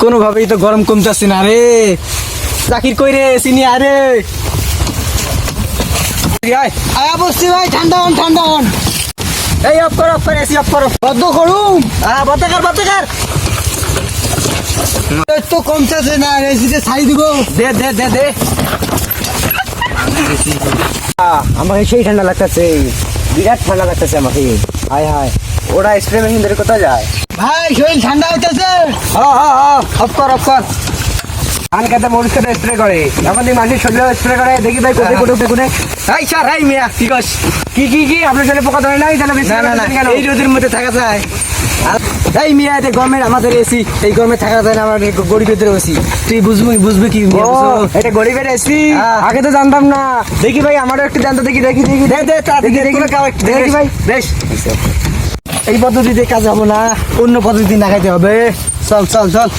কোনোভাবেই তো গরম কমতেছে না রে। জাকির কই রে, চিনি আরে আয়া বসছি ভাই, ঠান্ডা হন ঠান্ডা হন। এই অফ কর এসি অফ করো। বদ্ধ করুম বাতাকার তো কমতেছে না, এসিতে ছাই দিব। দে দে দে দে। আমাকে সেই ঠান্ডা লাগতেছে, বিরাট ঠান্ডা লাগতেছে আমাকে। হায় হায়, ওরা স্প্রে মেশিন ধরে কোথায় যায়? ভাই শরীর ঠান্ডা হইতেছে। অফ কর ধান কাটা মরিচ কাটা স্প্রে করে, আমাদের মানুষের শরীরে স্প্রে করে। দেখি ভাই কোথায় কোথায় এই স্যার, এই মিয়া কি কস? কি আপনার শরীরে পোকা ধরে নাই? না, এই রোদের মধ্যে থাকা যায়? এই মিয়া, এটা গরমের আমাদের এসি, এই গরমে থাকা যায় না। আমার গরিবের এসি, তুই বুঝবি কি? এটা গরিবের এসি, আগে তো জানতাম না। দেখি ভাই আমারও একটু জানতো, দেখি দেখি দেখি দেখি ভাই। বেশ, এই পদ্ধতিতে কাজ হবে না, অন্য পদ্ধতি দেখাইতে হবে। চল চল চল।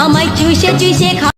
আমায় চুষে চুষে খা।